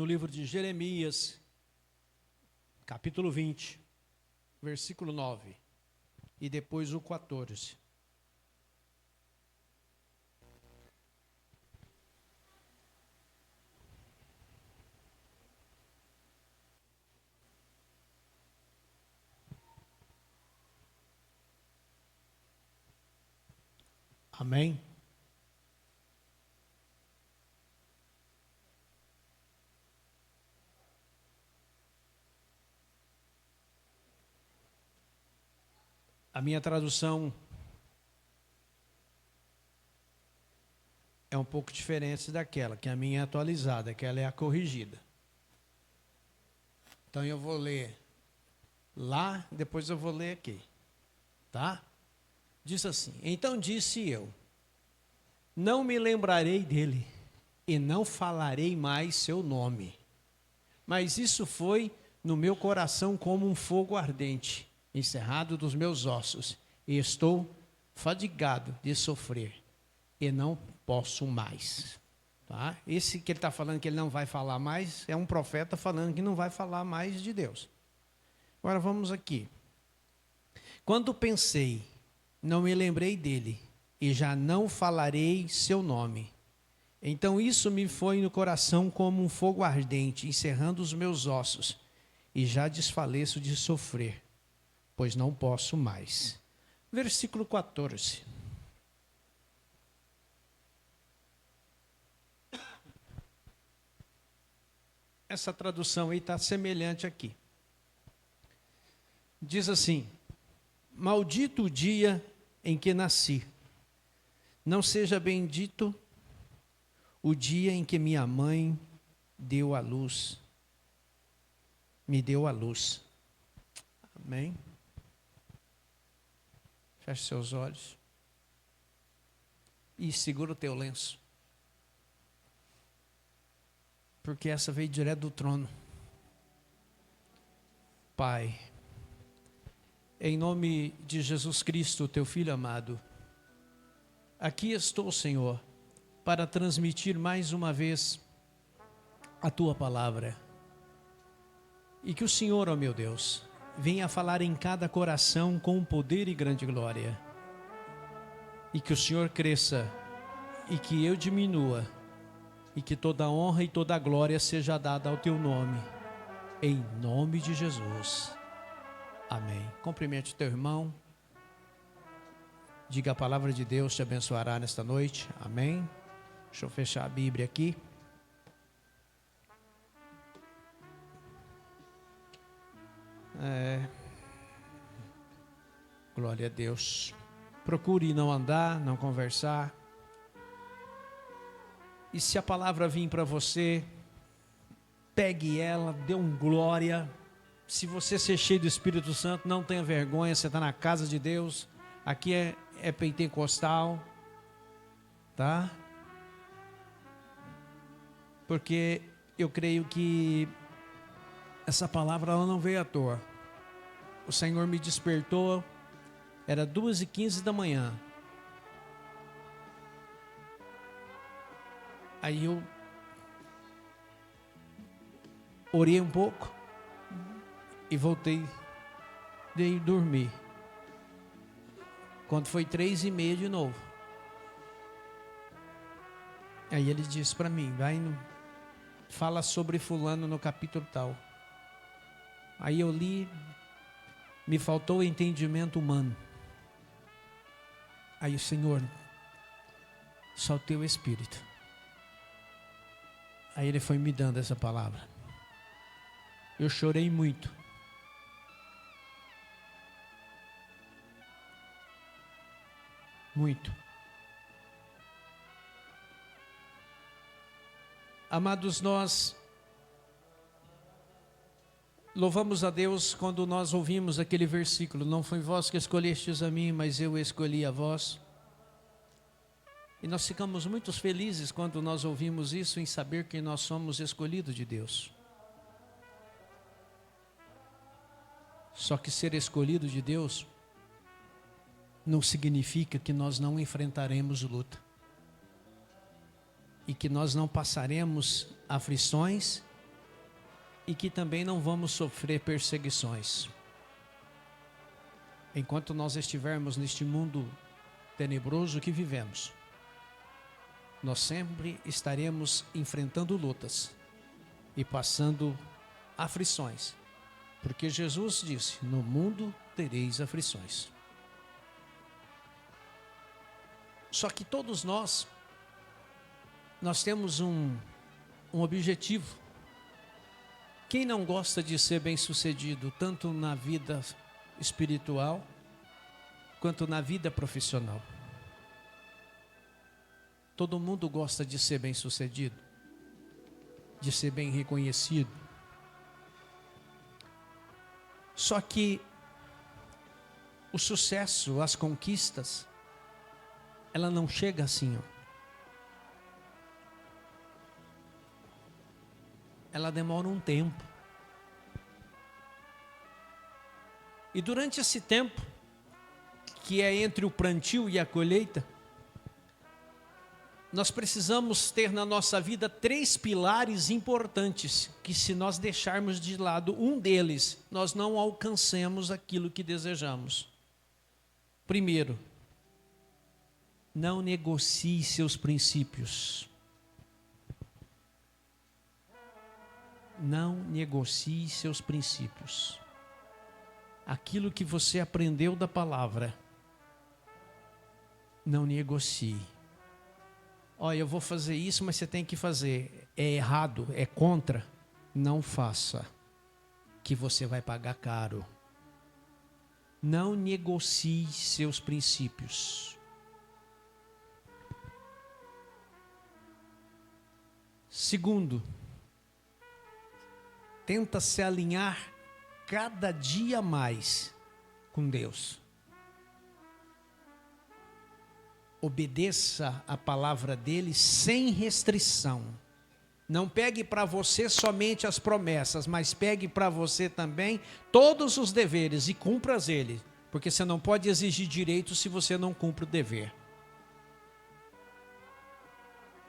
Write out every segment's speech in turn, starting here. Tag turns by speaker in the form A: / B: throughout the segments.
A: livro de Jeremias, capítulo 20, versículo 9, e depois o 14. Amém? A minha tradução é um pouco diferente daquela, que a minha é atualizada, que ela é a corrigida. Então eu vou ler lá, depois eu vou ler aqui. Tá? Diz assim: então disse eu, não me lembrarei dele, e não falarei mais seu nome. Mas isso foi no meu coração como um fogo ardente, encerrado dos meus ossos, e estou fadigado de sofrer, e não posso mais. Tá? Esse que ele está falando que ele não vai falar mais, é um profeta falando que não vai falar mais de Deus. Agora vamos aqui. Quando pensei, não me lembrei dele, e já não falarei seu nome. Então isso me foi no coração como um fogo ardente, encerrando os meus ossos, e já desfaleço de sofrer, pois não posso mais. Versículo 14. Essa tradução aí está semelhante aqui. Diz assim: maldito o dia em que nasci, não seja bendito o dia em que minha mãe deu à luz, me deu à luz. Amém? Feche seus olhos e segura o teu lenço, porque essa veio direto do trono. Pai, em nome de Jesus Cristo, teu Filho amado, aqui estou, Senhor, para transmitir mais uma vez a tua palavra. E que o Senhor, ó meu Deus, venha falar em cada coração com poder e grande glória. E que o Senhor cresça e que eu diminua, e que toda a honra e toda a glória seja dada ao teu nome, em nome de Jesus. Amém. Cumprimente o teu irmão. Diga: a palavra de Deus te abençoará nesta noite. Amém. Deixa eu fechar a Bíblia aqui. Glória a Deus. Procure não andar, não conversar. E se a palavra vir para você, pegue ela, dê um glória. Se você ser cheio do Espírito Santo, não tenha vergonha, você está na casa de Deus. Aqui é pentecostal, tá? Porque eu creio que essa palavra ela não veio à toa. O Senhor me despertou, era 2h15 da manhã. Aí eu orei um pouco e voltei, dei dormir. Quando foi 3h30 de novo, aí ele disse para mim: vai, fala sobre fulano no capítulo tal. Aí eu li, me faltou o entendimento humano. Aí o Senhor, só o teu Espírito. Aí ele foi me dando essa palavra. Eu chorei muito. Muito. Amados, nós louvamos a Deus quando nós ouvimos aquele versículo: não foi vós que escolhestes a mim, mas eu escolhi a vós. E nós ficamos muito felizes quando nós ouvimos isso, em saber que nós somos escolhidos de Deus. Só que ser escolhido de Deus não significa que nós não enfrentaremos luta. E que nós não passaremos aflições e que também não vamos sofrer perseguições. Enquanto nós estivermos neste mundo tenebroso que vivemos, nós sempre estaremos enfrentando lutas e passando aflições, porque Jesus disse: no mundo tereis aflições. Só que todos nós temos um objetivo. Quem não gosta de ser bem-sucedido, tanto na vida espiritual, quanto na vida profissional? Todo mundo gosta de ser bem-sucedido, de ser bem reconhecido. Só que o sucesso, as conquistas, ela não chega assim, ó. Ela demora um tempo. E durante esse tempo, que é entre o plantio e a colheita, nós precisamos ter na nossa vida 3 pilares importantes, que se nós deixarmos de lado um deles, nós não alcancemos aquilo que desejamos. Primeiro, não negocie seus princípios. Não negocie seus princípios. Aquilo que você aprendeu da palavra, não negocie. Olha, eu vou fazer isso, mas você tem que fazer. É errado, é contra. Não faça, que você vai pagar caro. Não negocie seus princípios. Segundo, tenta se alinhar cada dia mais com Deus. Obedeça a palavra dele sem restrição. Não pegue para você somente as promessas, mas pegue para você também todos os deveres e cumpra eles, porque você não pode exigir direito se você não cumpre o dever.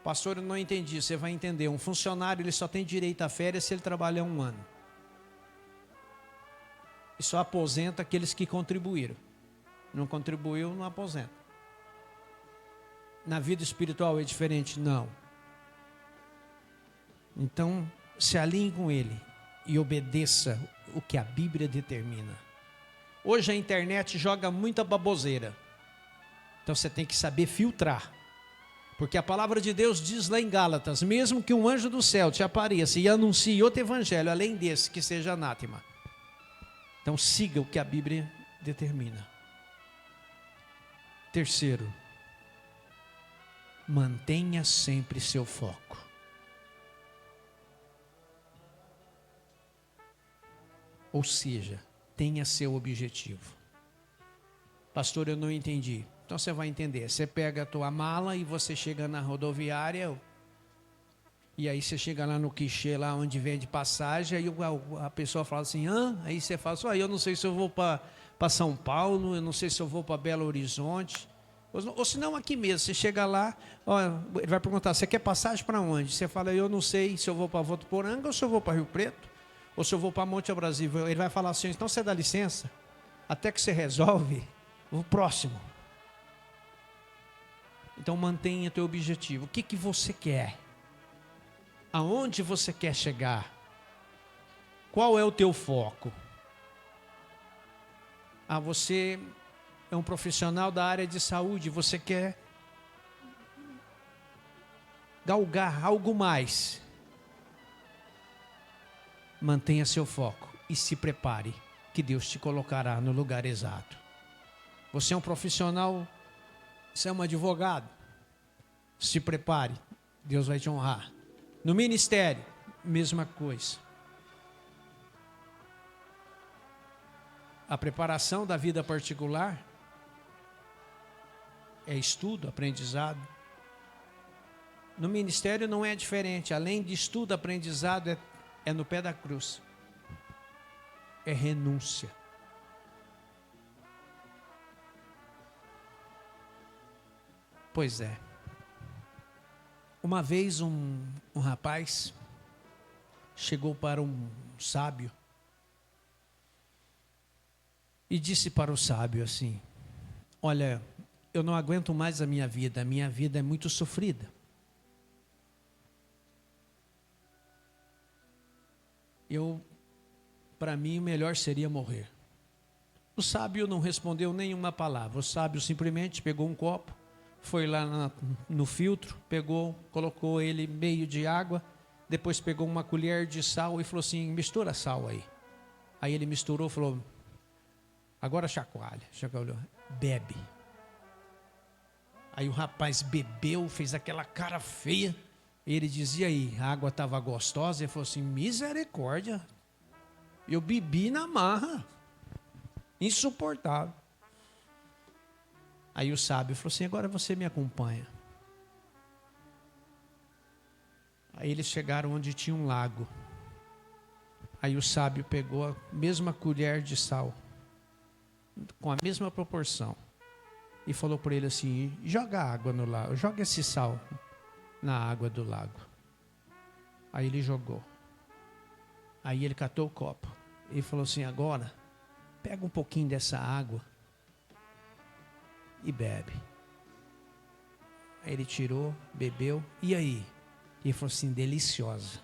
A: Pastor, eu não entendi. Você vai entender. Um funcionário, ele só tem direito a férias se ele trabalhar 1 ano. E só aposenta aqueles que contribuíram. Não contribuiu, não aposenta. Na vida espiritual é diferente? Não. Então, se alinhe com ele e obedeça o que a Bíblia determina. Hoje a internet joga muita baboseira. Então você tem que saber filtrar. Porque a palavra de Deus diz lá em Gálatas: mesmo que um anjo do céu te apareça e anuncie outro evangelho, além desse, que seja anátema. Então siga o que a Bíblia determina. Terceiro, mantenha sempre seu foco. Ou seja, tenha seu objetivo. Pastor, eu não entendi. Então você vai entender. Você pega a tua mala e você chega na rodoviária, e aí você chega lá no guichê, lá onde vende passagem, aí a pessoa fala assim, aí você fala assim, eu não sei se eu vou para São Paulo, eu não sei se eu vou para Belo Horizonte, ou se não aqui mesmo, você chega lá, ele vai perguntar, você quer passagem para onde? Você fala, eu não sei se eu vou para Votuporanga, ou se eu vou para Rio Preto, ou se eu vou para Monte Abrasivo. Ele vai falar assim, então você dá licença, até que você resolve o próximo. Então mantenha teu objetivo. O que você quer? Aonde você quer chegar? Qual é o teu foco? Você é um profissional da área de saúde, você quer galgar algo mais. Mantenha seu foco e se prepare, que Deus te colocará no lugar exato. Você é um profissional, você é um advogado, se prepare, Deus vai te honrar. No ministério, mesma coisa. A preparação da vida particular é estudo, aprendizado. No ministério não é diferente, além de estudo, aprendizado, é no pé da cruz. É renúncia. Pois é. Uma vez um rapaz chegou para um sábio e disse para o sábio assim: olha, eu não aguento mais a minha vida é muito sofrida. Para mim, o melhor seria morrer. O sábio não respondeu nenhuma palavra. O sábio simplesmente pegou um copo, foi lá no filtro, pegou, colocou ele meio de água, depois pegou uma colher de sal e falou assim: mistura sal aí. Aí ele misturou, falou: agora chacoalhou, bebe. Aí o rapaz bebeu, fez aquela cara feia. Ele dizia aí, a água estava gostosa. Ele falou assim: misericórdia, eu bebi na marra, insuportável. Aí o sábio falou assim: agora você me acompanha. Aí eles chegaram onde tinha um lago. Aí o sábio pegou a mesma colher de sal, com a mesma proporção, e falou para ele assim: joga água no lago, joga esse sal na água do lago. Aí ele jogou. Aí ele catou o copo e falou assim: agora pega um pouquinho dessa água e bebe. Aí ele tirou, bebeu. E aí? Ele falou assim: deliciosa,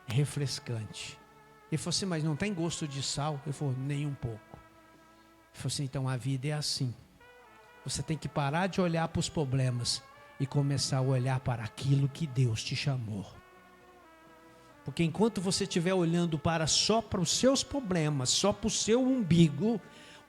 A: refrescante. Ele falou assim: mas não tem gosto de sal? Ele falou: nem um pouco. Ele falou assim: então a vida é assim. Você tem que parar de olhar para os problemas e começar a olhar para aquilo que Deus te chamou. Porque enquanto você estiver olhando só para os seus problemas, só para o seu umbigo,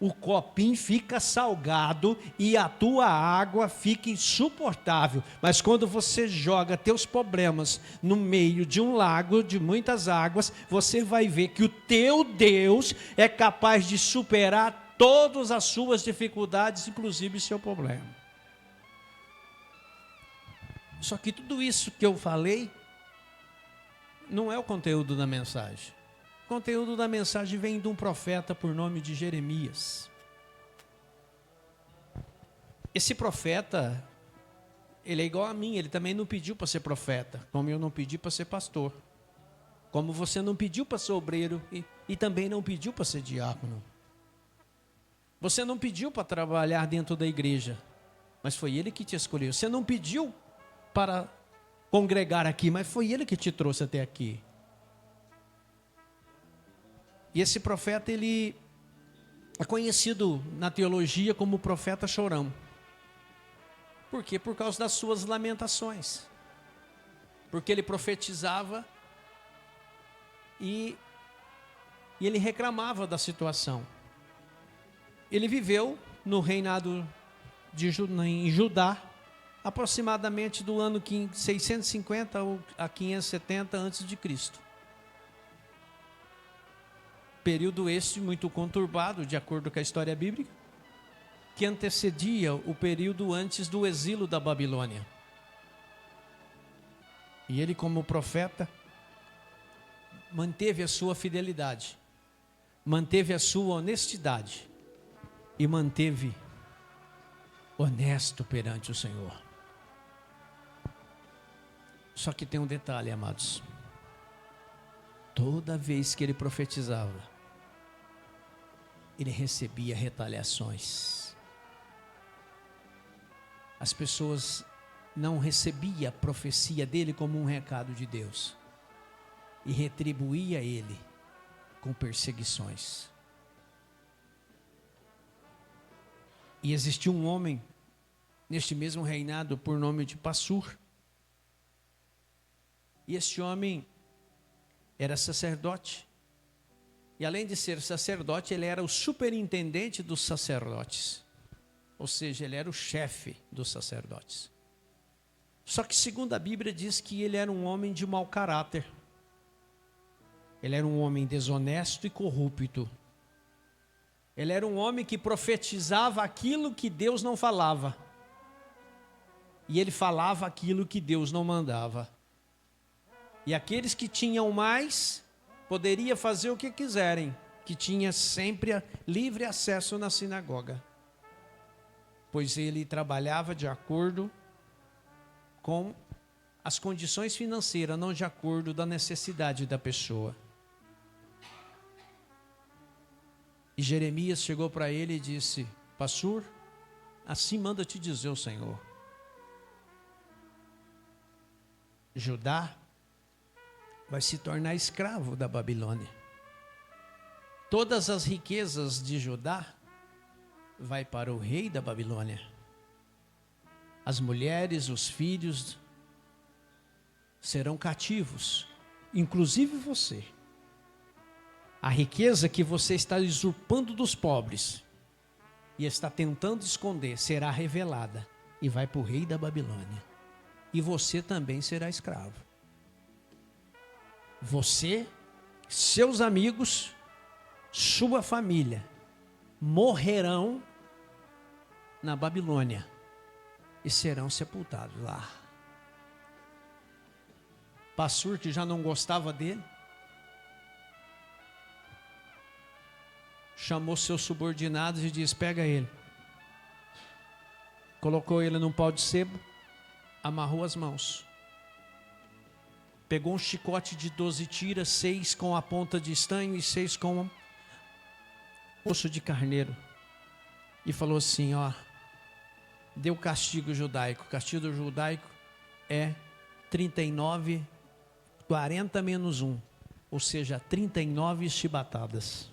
A: o copinho fica salgado e a tua água fica insuportável. Mas quando você joga teus problemas no meio de um lago de muitas águas, você vai ver que o teu Deus é capaz de superar todas as suas dificuldades, inclusive seu problema. Só que tudo isso que eu falei não é o conteúdo da mensagem. O conteúdo da mensagem vem de um profeta por nome de Jeremias. Esse profeta, ele é igual a mim, ele também não pediu para ser profeta, como eu não pedi para ser pastor. Como você não pediu para ser obreiro e também não pediu para ser diácono. Você não pediu para trabalhar dentro da igreja, mas foi ele que te escolheu. Você não pediu para congregar aqui, mas foi ele que te trouxe até aqui. E esse profeta, ele é conhecido na teologia como o profeta chorão. Por quê? Por causa das suas lamentações. Porque ele profetizava e ele reclamava da situação. Ele viveu no reinado em Judá, aproximadamente do ano 650 a 570 a.C. Período este muito conturbado, de acordo com a história bíblica, que antecedia o período antes do exílio da Babilônia. E ele, como profeta, manteve a sua fidelidade, manteve a sua honestidade e manteve honesto perante o Senhor. Só que tem um detalhe, amados. Toda vez que ele profetizava, ele recebia retaliações. As pessoas não recebiam a profecia dele como um recado de Deus e retribuía ele com perseguições. E existiu um homem neste mesmo reinado por nome de Passur. E este homem era sacerdote. E além de ser sacerdote, ele era o superintendente dos sacerdotes. Ou seja, ele era o chefe dos sacerdotes. Só que segundo a Bíblia diz que ele era um homem de mau caráter. Ele era um homem desonesto e corrupto. Ele era um homem que profetizava aquilo que Deus não falava. E ele falava aquilo que Deus não mandava. E aqueles que tinham mais, poderiam fazer o que quiserem, que tinha sempre livre acesso na sinagoga. Pois ele trabalhava de acordo com as condições financeiras não de acordo da necessidade da pessoa. E Jeremias chegou para ele e disse: pastor, assim manda te dizer o Senhor. Judá vai se tornar escravo da Babilônia. Todas as riquezas de Judá vai para o rei da Babilônia. As mulheres, os filhos serão cativos, inclusive você. A riqueza que você está usurpando dos pobres e está tentando esconder será revelada e vai para o rei da Babilônia. E você também será escravo. Você, seus amigos, sua família morrerão na Babilônia e serão sepultados lá. Pastor que já não gostava dele, chamou seus subordinados e disse: pega ele. Colocou ele num pau de sebo, amarrou as mãos. Pegou um chicote de 12 tiras, 6 com a ponta de estanho e 6 com osso de carneiro. E falou assim, ó, deu castigo judaico. O castigo judaico é 39, 40 menos 1. Ou seja, 39 chibatadas.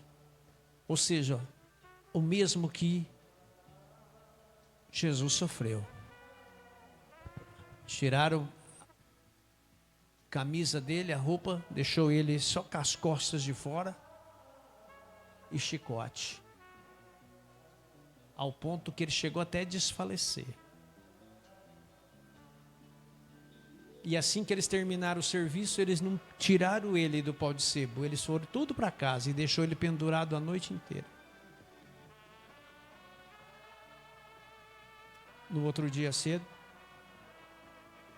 A: Ou seja, o mesmo que Jesus sofreu. Tiraram a camisa dele, a roupa, deixou ele só com as costas de fora e chicote. Ao ponto que ele chegou até a desfalecer. E assim que eles terminaram o serviço, eles não tiraram ele do pau de sebo. Eles foram tudo para casa e deixou ele pendurado a noite inteira. No outro dia cedo,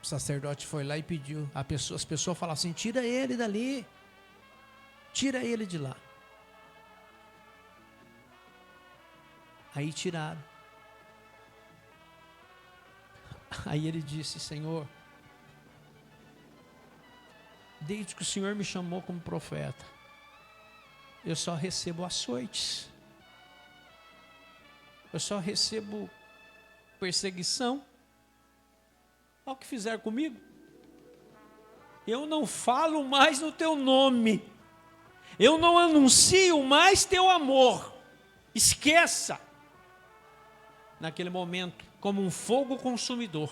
A: o sacerdote foi lá e pediu. As pessoas falaram assim, tira ele dali. Tira ele de lá. Aí tiraram. Aí ele disse, Senhor, desde que o Senhor me chamou como profeta, eu só recebo açoites. Eu só recebo perseguição. Olha o que fizeram comigo. Eu não falo mais no teu nome. Eu não anuncio mais teu amor. Esqueça. Naquele momento, como um fogo consumidor,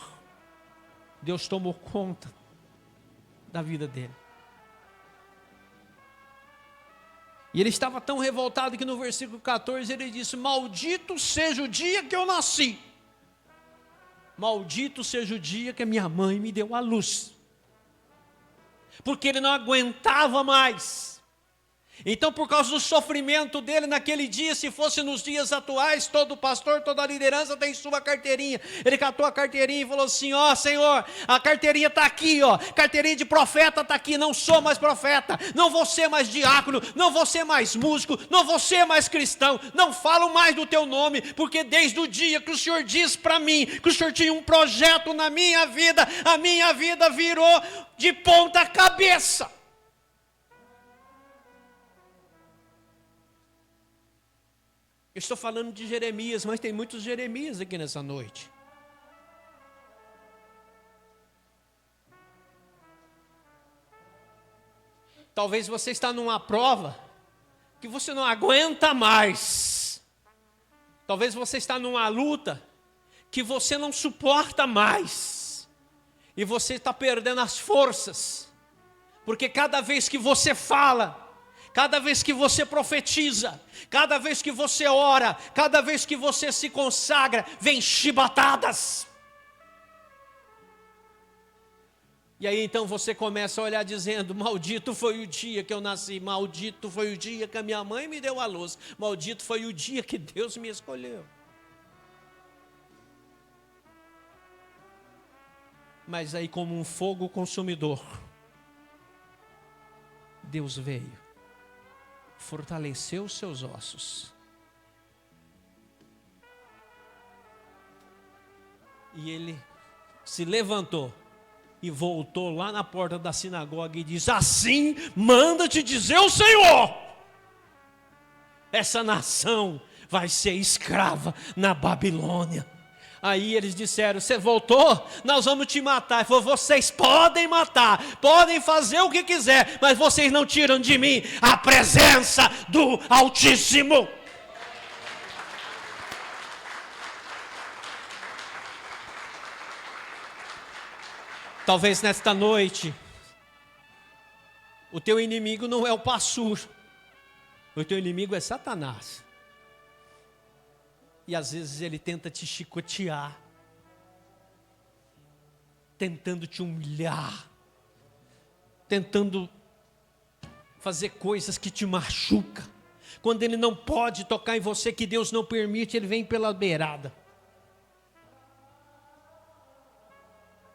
A: Deus tomou conta da vida dele. E ele estava tão revoltado que no versículo 14 ele disse, maldito seja o dia que eu nasci. Maldito seja o dia que a minha mãe me deu à luz. Porque ele não aguentava mais. Então, por causa do sofrimento dele naquele dia, se fosse nos dias atuais, todo pastor, toda liderança tem sua carteirinha. Ele catou a carteirinha e falou assim, ó Senhor, a carteirinha está aqui, ó, carteirinha de profeta está aqui, não sou mais profeta, não vou ser mais diácono, não vou ser mais músico, não vou ser mais cristão, não falo mais do teu nome, porque desde o dia que o Senhor disse para mim, que o Senhor tinha um projeto na minha vida, a minha vida virou de ponta cabeça. Eu estou falando de Jeremias, mas tem muitos Jeremias aqui nessa noite. Talvez você está numa prova que você não aguenta mais. Talvez você está numa luta que você não suporta mais. E você está perdendo as forças. Porque cada vez que você fala, cada vez que você profetiza, cada vez que você ora, cada vez que você se consagra, vem chibatadas. E aí então você começa a olhar dizendo, maldito foi o dia que eu nasci, maldito foi o dia que a minha mãe me deu à luz, maldito foi o dia que Deus me escolheu. Mas aí como um fogo consumidor, Deus veio. Fortaleceu os seus ossos. E ele se levantou e voltou lá na porta da sinagoga e disse: assim manda te dizer o Senhor, essa nação vai ser escrava na Babilônia. Aí eles disseram: você voltou? Nós vamos te matar. Ele falou: vocês podem matar, podem fazer o que quiser, mas vocês não tiram de mim a presença do Altíssimo. Talvez nesta noite, o teu inimigo não é o Passur, o teu inimigo é Satanás. E às vezes ele tenta te chicotear, tentando te humilhar, tentando fazer coisas que te machucam. Quando ele não pode tocar em você, que Deus não permite, ele vem pela beirada.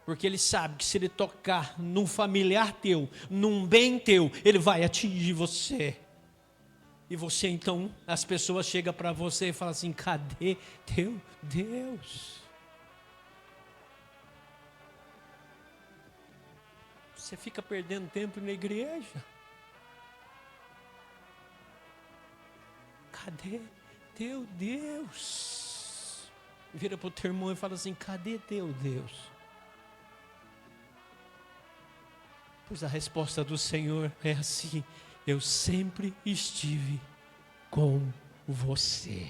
A: Porque ele sabe que se ele tocar num familiar teu, num bem teu, ele vai atingir você. E você então, as pessoas chegam para você e falam assim: cadê teu Deus? Você fica perdendo tempo na igreja. Cadê teu Deus? Vira para o teu irmão e fala assim: cadê teu Deus? Pois a resposta do Senhor é assim: eu sempre estive com você.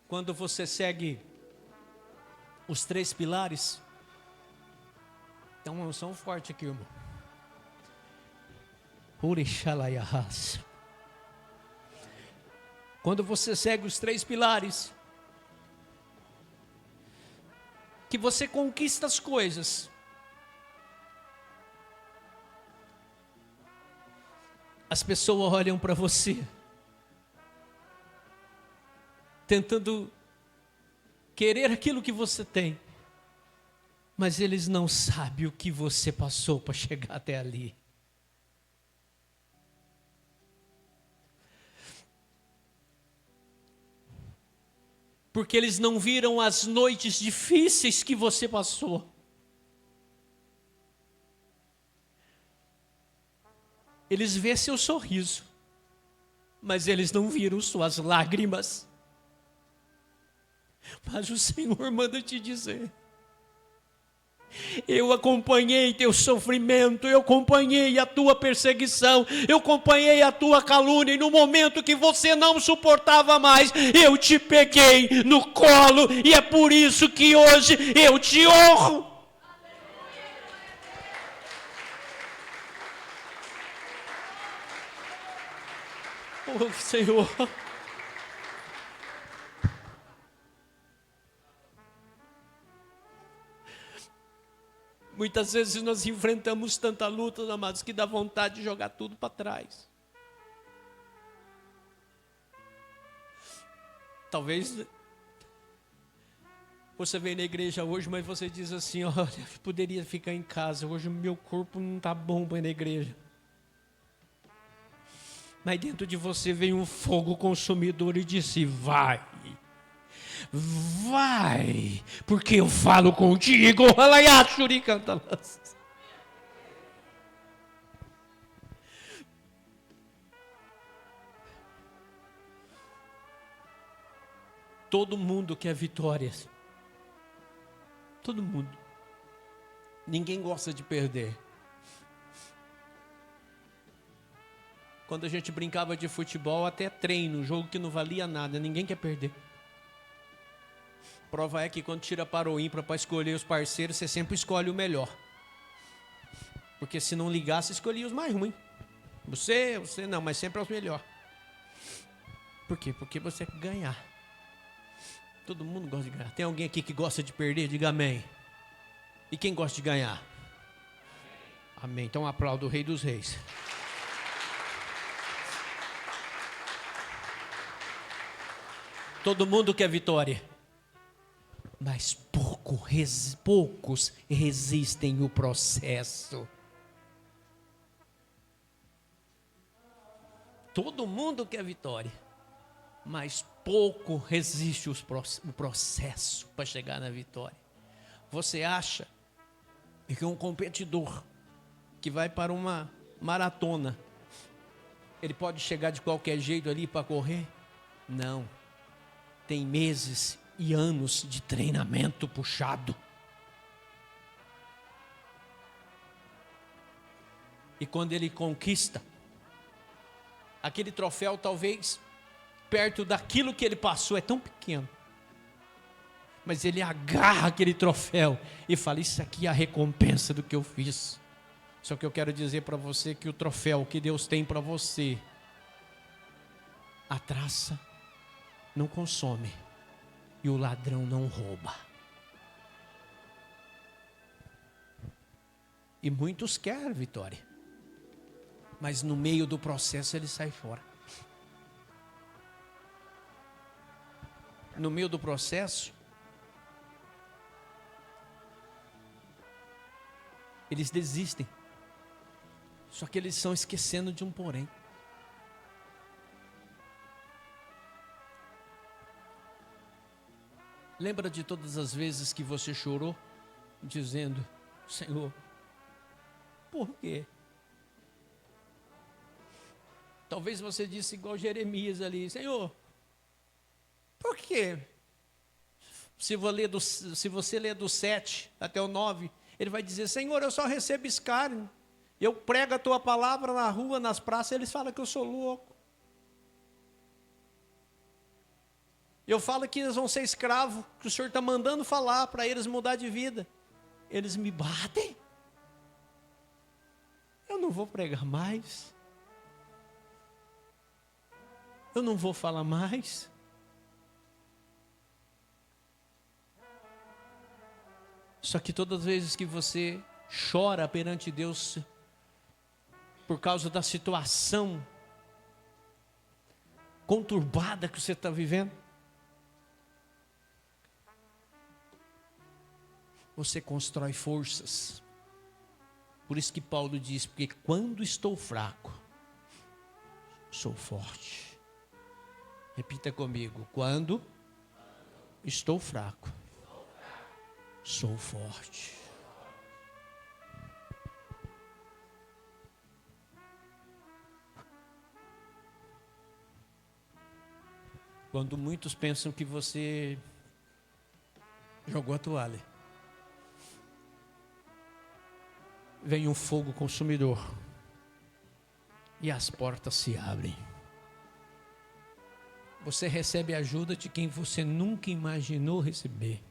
A: Quando você segue os 3 pilares, tem uma unção forte aqui, irmão. Urixalayahas. Quando você segue os 3 pilares, que você conquista as coisas. As pessoas olham para você, tentando querer aquilo que você tem, mas eles não sabem o que você passou para chegar até ali. Porque eles não viram as noites difíceis que você passou. Eles vêem seu sorriso, mas eles não viram suas lágrimas. Mas o Senhor manda te dizer: eu acompanhei teu sofrimento, eu acompanhei a tua perseguição, eu acompanhei a tua calúnia, e no momento que você não suportava mais, eu te peguei no colo, e é por isso que hoje eu te honro. Oh, Senhor. Muitas vezes nós enfrentamos tanta luta, amados, que dá vontade de jogar tudo para trás. Talvez você veio na igreja hoje, mas você diz assim: olha, eu poderia ficar em casa, hoje o meu corpo não está bom para ir na igreja. Mas dentro de você veio um fogo consumidor e disse: vai, porque eu falo contigo. Todo mundo quer vitórias. Todo mundo. Ninguém gosta de perder. Quando a gente brincava de futebol, até treino, jogo que não valia nada, ninguém quer perder. Prova é que quando tira para o ímpar para escolher os parceiros, você sempre escolhe o melhor. Porque se não ligasse, escolhia os mais ruins. Você não, mas sempre os melhores. Por quê? Porque você quer ganhar. Todo mundo gosta de ganhar. Tem alguém aqui que gosta de perder? Diga amém. E quem gosta de ganhar? Amém. Então aplauda o Rei dos Reis. Todo mundo quer vitória. Mas poucos resistem o processo. Todo mundo quer vitória, mas pouco resiste o processo para chegar na vitória. Você acha que um competidor que vai para uma maratona, ele pode chegar de qualquer jeito ali para correr? Não. Tem meses e anos de treinamento puxado. E quando ele conquista aquele troféu, talvez perto daquilo que ele passou, é tão pequeno, mas ele agarra aquele troféu e fala: isso aqui é a recompensa do que eu fiz. Só que eu quero dizer para você que o troféu que Deus tem para você, a traça não consome e o ladrão não rouba. E muitos querem vitória, mas no meio do processo ele sai fora. No meio do processo, eles desistem. Só que eles estão esquecendo de um porém. Lembra de todas as vezes que você chorou, dizendo: Senhor, por quê? Talvez você disse igual Jeremias ali: Senhor, por quê? Se você ler do 7 até o 9, ele vai dizer: Senhor, eu só recebo escárnio. Eu prego a tua palavra na rua, nas praças, eles falam que eu sou louco. Eu falo que eles vão ser escravos, que o Senhor está mandando falar para eles mudar de vida. Eles me batem. Eu não vou pregar mais. Eu não vou falar mais. Só que todas as vezes que você chora perante Deus por causa da situação conturbada que você está vivendo, você constrói forças. Por isso que Paulo diz: porque quando estou fraco, sou forte. Repita comigo: quando estou fraco, sou forte. Quando muitos pensam que você jogou a toalha, vem um fogo consumidor e as portas se abrem. Você recebe ajuda de quem você nunca imaginou receber.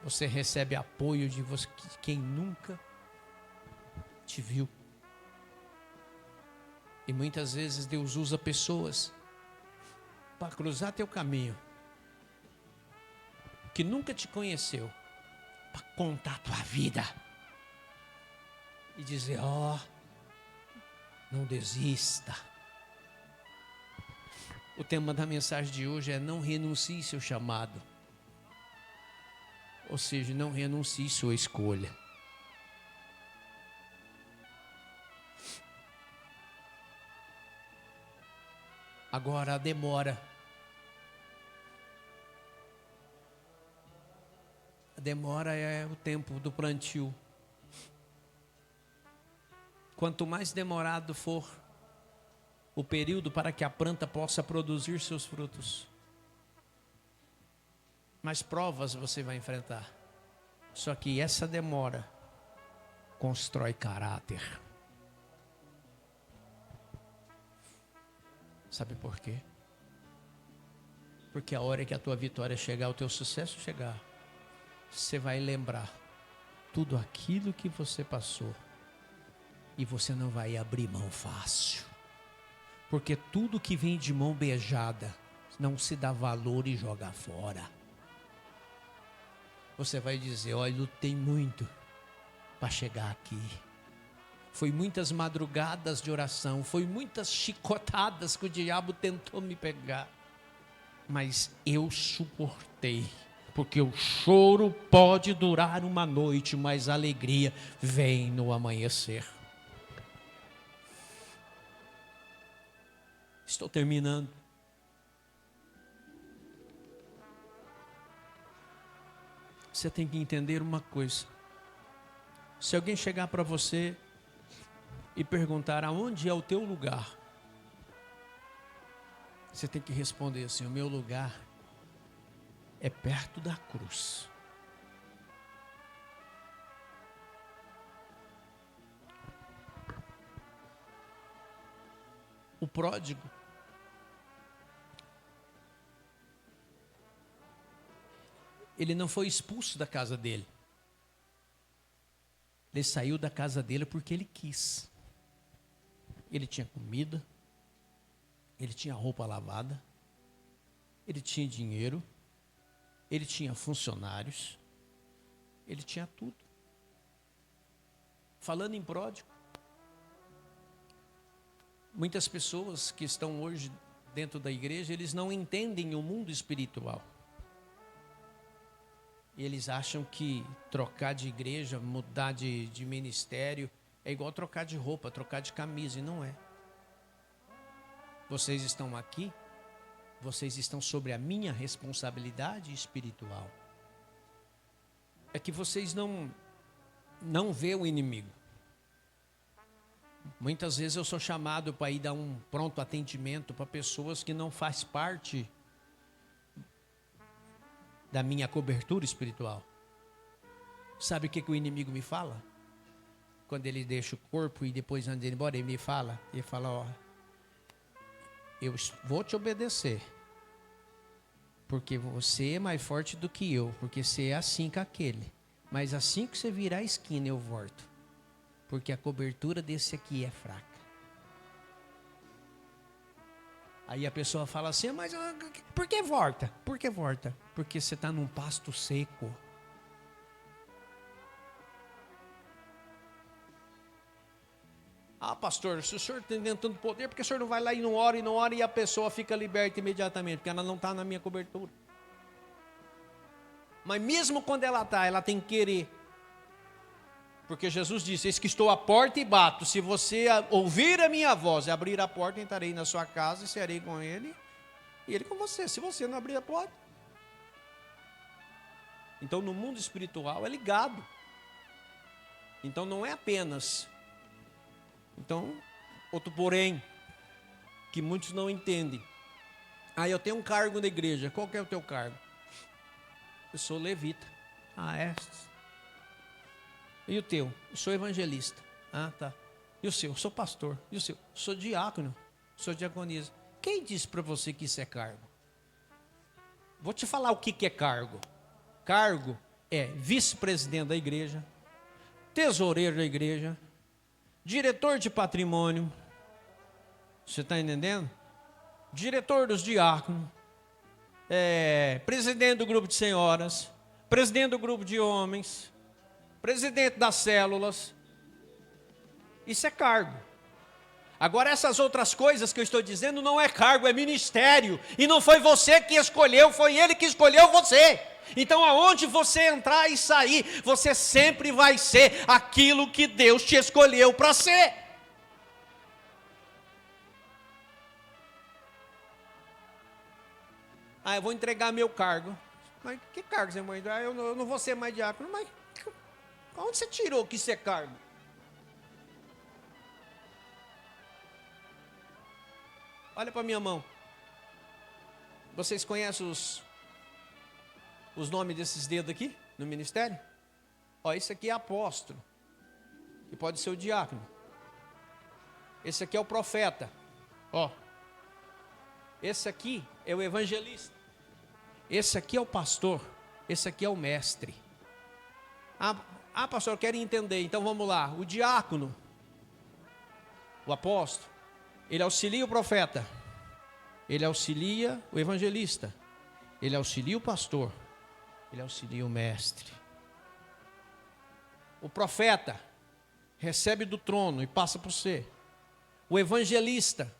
A: Você recebe apoio de quem nunca te viu. E muitas vezes Deus usa pessoas para cruzar teu caminho, que nunca te conheceu, para contar a tua vida e dizer: ó, não desista. O tema da mensagem de hoje é: não renuncie seu chamado. Ou seja, não renuncie sua escolha. Agora, a demora. A demora é o tempo do plantio. Quanto mais demorado for o período para que a planta possa produzir seus frutos, mais provas você vai enfrentar. Só que essa demora constrói caráter. Sabe por quê? Porque a hora que a tua vitória chegar, o teu sucesso chegar, você vai lembrar tudo aquilo que você passou e você não vai abrir mão fácil. Porque tudo que vem de mão beijada não se dá valor e joga fora. Você vai dizer: olha, lutei muito para chegar aqui. Foi muitas madrugadas de oração, foi muitas chicotadas que o diabo tentou me pegar. Mas eu suportei, porque o choro pode durar uma noite, mas a alegria vem no amanhecer. Estou terminando. Você tem que entender uma coisa. Se alguém chegar para você e perguntar aonde é o teu lugar, você tem que responder assim: o meu lugar é perto da cruz. O pródigo, ele não foi expulso da casa dele. Ele saiu da casa dele porque ele quis. Ele tinha comida, ele tinha roupa lavada, ele tinha dinheiro, ele tinha funcionários, ele tinha tudo. Falando em pródigo, muitas pessoas que estão hoje dentro da igreja, eles não entendem o mundo espiritual. Eles acham que trocar de igreja, mudar de ministério, é igual trocar de roupa, trocar de camisa, e não é. Vocês estão aqui, vocês estão sobre a minha responsabilidade espiritual. É que vocês não vê o inimigo. Muitas vezes eu sou chamado para ir dar um pronto atendimento para pessoas que não faz parte da minha cobertura espiritual. Sabe o que o inimigo me fala? Quando ele deixa o corpo e depois anda embora, ele fala, ó, eu vou te obedecer, porque você é mais forte do que eu, porque você é assim com aquele, mas assim que você virar a esquina eu volto, porque a cobertura desse aqui é fraca. Aí a pessoa fala assim: mas por que volta? Por que volta? Porque você está num pasto seco. Ah, pastor, se o senhor tem tanto poder, porque o senhor não vai lá e não ora e a pessoa fica liberta imediatamente, porque ela não está na minha cobertura. Mas mesmo quando ela está, ela tem que querer. Porque Jesus disse: eis que estou à porta e bato. Se você ouvir a minha voz e abrir a porta, entrarei na sua casa e serei com ele e ele com você. Se você não abrir a porta. Então no mundo espiritual é ligado. Então não é apenas. Então, outro porém, que muitos não entendem. Ah, eu tenho um cargo na igreja. Qual que é o teu cargo? Eu sou levita. Ah, é? E o teu? Eu sou evangelista. Ah, tá. E o seu? Eu sou pastor. E o seu? Eu sou diácono. Sou diaconisa. Quem disse para você que isso é cargo? Vou te falar o que é cargo. Cargo é vice-presidente da igreja, tesoureiro da igreja, diretor de patrimônio. Você está entendendo? Diretor dos diáconos, presidente do grupo de senhoras, presidente do grupo de homens, presidente das células. Isso é cargo. Agora essas outras coisas que eu estou dizendo não é cargo, é ministério. E não foi você que escolheu, foi ele que escolheu você. Então aonde você entrar e sair, você sempre vai ser aquilo que Deus te escolheu para ser. Ah, eu vou entregar meu cargo. Mas que cargo você vai entregar? Eu não vou ser mais diácono. Mas onde você tirou que isso é cargo? Olha para minha mão. Vocês conhecem os nomes desses dedos aqui no ministério? Ó, esse aqui é apóstolo, que pode ser o diácono. Esse aqui é o profeta. Ó, esse aqui é o evangelista. Esse aqui é o pastor. Esse aqui é o mestre. Ah, pastor, eu quero entender. Então vamos lá. O diácono, o apóstolo, ele auxilia o profeta, ele auxilia o evangelista, ele auxilia o pastor, ele auxilia o mestre. O profeta recebe do trono e passa para você. O evangelista.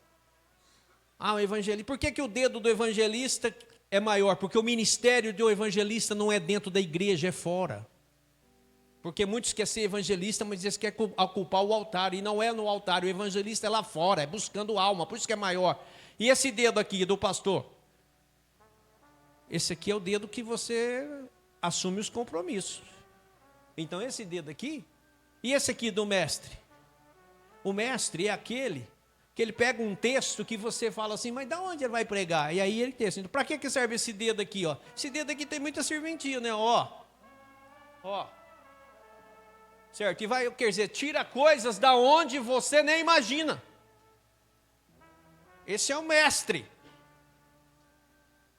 A: O evangelista. Por que o dedo do evangelista é maior? Porque o ministério do evangelista não é dentro da igreja, é fora. Porque muitos querem ser evangelista, mas eles querem ocupar o altar. E não é no altar, o evangelista é lá fora, é buscando alma, por isso que é maior. E esse dedo aqui do pastor? Esse aqui é o dedo que você assume os compromissos. Então esse dedo aqui, e esse aqui do mestre? O mestre é aquele que ele pega um texto que você fala assim, mas de onde ele vai pregar? E aí ele tem assim, para que serve esse dedo aqui? Ó? Esse dedo aqui tem muita serventia, né? Ó. Certo? E vai, quer dizer, tira coisas da onde você nem imagina. Esse é o mestre.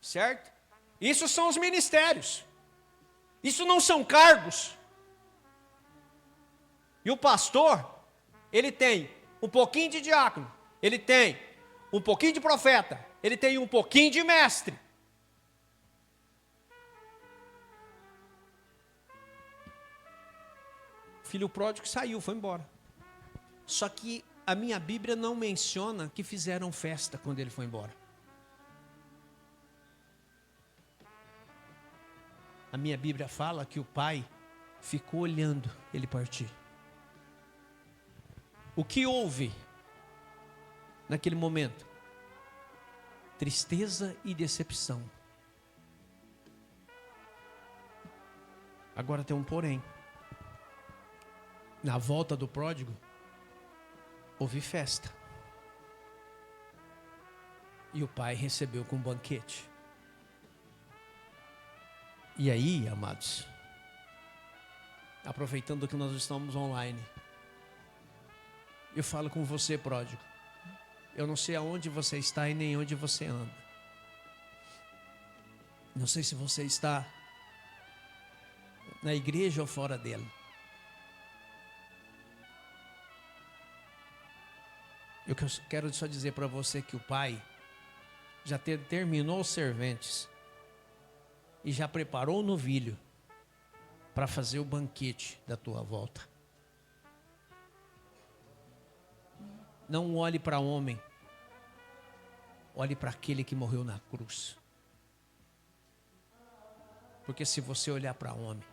A: Certo? Isso são os ministérios. Isso não são cargos. E o pastor, ele tem um pouquinho de diácono, ele tem um pouquinho de profeta, ele tem um pouquinho de mestre. O filho pródigo saiu, foi embora. Só que a minha Bíblia não menciona que fizeram festa quando ele foi embora. A minha Bíblia fala que o pai ficou olhando ele partir. O que houve naquele momento? Tristeza e decepção. Agora tem um porém. Na volta do pródigo, houve festa. E o pai recebeu com um banquete. E aí, amados, aproveitando que nós estamos online, eu falo com você, pródigo. Eu não sei aonde você está e nem onde você anda. Não sei se você está na igreja ou fora dela. Eu quero só dizer para você que o pai já determinou os serventes e já preparou o novilho para fazer o banquete da tua volta. Não olhe para homem, olhe para aquele que morreu na cruz. Porque se você olhar para homem,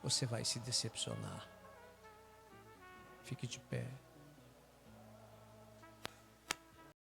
A: você vai se decepcionar. Fique de pé.